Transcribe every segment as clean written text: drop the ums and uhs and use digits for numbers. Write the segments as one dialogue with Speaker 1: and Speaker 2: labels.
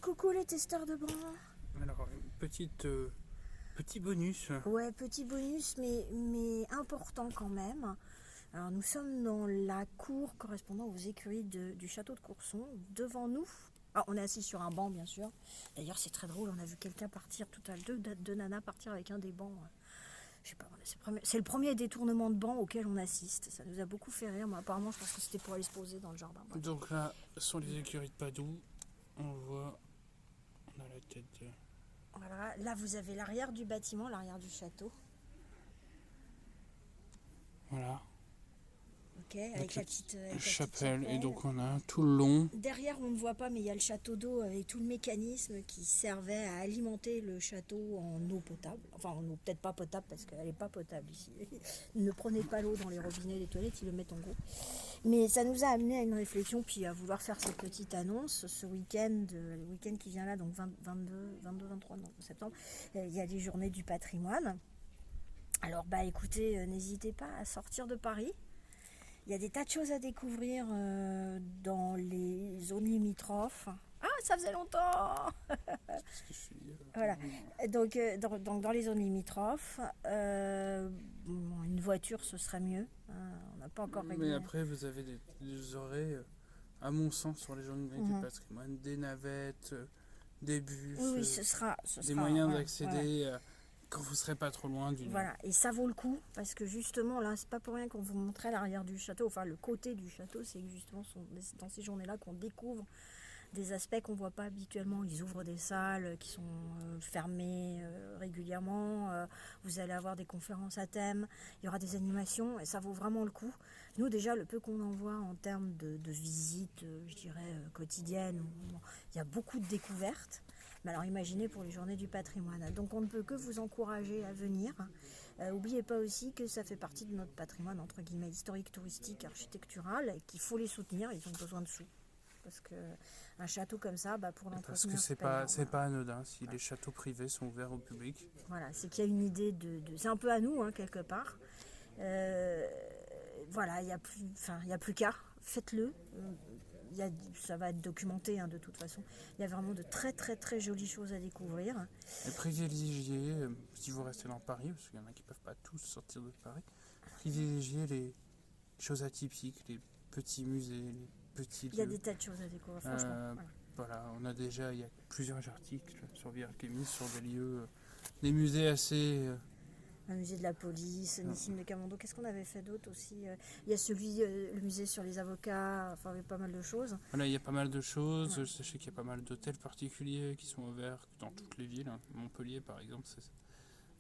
Speaker 1: coucou les testeurs de banc.
Speaker 2: Alors, petit bonus.
Speaker 1: Ouais, petit bonus, mais important quand même. Alors, nous sommes dans la cour correspondant aux écuries du château de Courson. Devant nous, on est assis sur un banc, bien sûr. D'ailleurs, c'est très drôle, on a vu quelqu'un partir tout à l'heure, deux nanas partir avec un des bancs. Je sais pas, c'est le premier détournement de banc auquel on assiste. Ça nous a beaucoup fait rire, mais apparemment, je pense que c'était pour aller se poser dans le jardin. Bref.
Speaker 2: Donc là, sont les écuries de Padoue. On voit, on a la tête de...
Speaker 1: Voilà, là vous avez l'arrière du bâtiment, l'arrière du château.
Speaker 2: Voilà,
Speaker 1: Ok, avec la petite
Speaker 2: chapelle.
Speaker 1: chapelle.
Speaker 2: Et donc on a tout le long.
Speaker 1: Derrière, on ne voit pas, mais il y a le château d'eau avec tout le mécanisme qui servait à alimenter le château en eau potable. Enfin, en eau peut-être pas potable parce qu'elle n'est pas potable ici. Ne prenez pas l'eau dans les robinets des toilettes, ils le mettent en gros. Mais ça nous a amené à une réflexion, puis à vouloir faire cette petite annonce. Ce week-end, le week-end qui vient là, donc 23 septembre, il y a les journées du patrimoine. Alors, écoutez, n'hésitez pas à sortir de Paris. Il y a des tas de choses à découvrir dans les zones limitrophes. Ah, ça faisait longtemps.
Speaker 2: Parce que je suis,
Speaker 1: Voilà. Donc, dans les zones limitrophes, une voiture, ce serait mieux. On n'a pas encore réglé.
Speaker 2: Mais après, vous avez des aurez, à mon sens, sur les journées du patrimoine, des navettes, des bus,
Speaker 1: Oui, ce sera
Speaker 2: des moyens d'accéder quand vous ne serez pas trop loin d'une...
Speaker 1: Voilà, et ça vaut le coup, parce que justement, là, c'est pas pour rien qu'on vous montrait l'arrière du château, enfin le côté du château, c'est que justement, dans ces journées-là qu'on découvre des aspects qu'on ne voit pas habituellement. Ils ouvrent des salles qui sont fermées régulièrement, vous allez avoir des conférences à thème, il y aura des animations, et ça vaut vraiment le coup. Nous, déjà, le peu qu'on en voit en termes de visites, je dirais, quotidiennes, il y a beaucoup de découvertes. Mais alors imaginez pour les journées du patrimoine. Donc on ne peut que vous encourager à venir. N'oubliez pas aussi que ça fait partie de notre patrimoine, entre guillemets, historique, touristique, architectural, et qu'il faut les soutenir, ils ont besoin de sous. Parce qu'un château comme ça, pour l'entretenir,
Speaker 2: parce que c'est pas anodin si les châteaux privés sont ouverts au public.
Speaker 1: Voilà, c'est qu'il y a une idée c'est un peu à nous, quelque part. Voilà, il n'y a plus qu'à. Faites-le. Ça va être documenté de toute façon. Il y a vraiment de très très très jolies choses à découvrir.
Speaker 2: Et privilégiez, si vous restez dans Paris, parce qu'il y en a qui ne peuvent pas tous sortir de Paris, privilégiez les choses atypiques, les petits musées, les petits lieux.
Speaker 1: Il y a des tas de choses à découvrir, franchement.
Speaker 2: Voilà, il y a plusieurs articles sur Viralchemy, sur des lieux, des musées assez...
Speaker 1: Un musée de la police, Nissim de Camondo. Qu'est-ce qu'on avait fait d'autre aussi? Il y a le musée sur les avocats, enfin, il y a pas mal de choses.
Speaker 2: Voilà, il y a pas mal de choses. Ouais. Sachez qu'il y a pas mal d'hôtels particuliers qui sont ouverts dans toutes les villes. Montpellier, par exemple.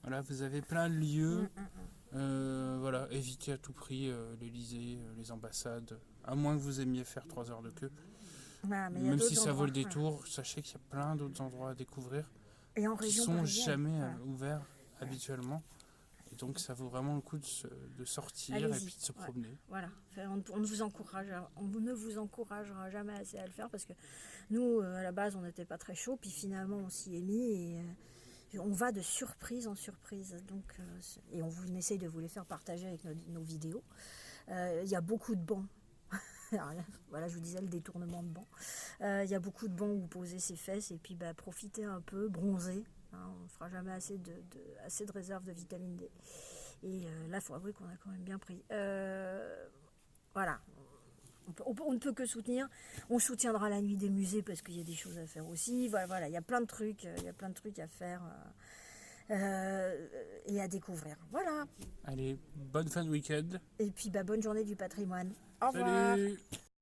Speaker 2: Voilà, vous avez plein de lieux. Voilà, évitez à tout prix l'Elysée, les ambassades. À moins que vous aimiez faire 3 heures de queue. Même si ça vaut le détour, sachez qu'il y a plein d'autres endroits à découvrir
Speaker 1: et en
Speaker 2: qui sont jamais ouverts habituellement. Et donc ça vaut vraiment le coup de sortir et puis de se promener.
Speaker 1: Voilà, on ne vous encouragera jamais assez à le faire parce que nous, à la base, on n'était pas très chaud, puis finalement, on s'y est mis et on va de surprise en surprise. Donc, et on essaye de vous les faire partager avec nos vidéos. Il y a beaucoup de bancs. Alors, voilà, je vous disais le détournement de bancs. Il y a beaucoup de bancs où poser ses fesses et puis profiter un peu, bronzer. On ne fera jamais assez de réserve de vitamine D. Et là, il faut avouer qu'on a quand même bien pris. Voilà. On ne peut que soutenir. On soutiendra la nuit des musées parce qu'il y a des choses à faire aussi. Voilà, il y a plein de trucs, à faire et à découvrir. Voilà.
Speaker 2: Allez, bonne fin de week-end.
Speaker 1: Et puis bonne journée du patrimoine. Au revoir.
Speaker 2: Salut.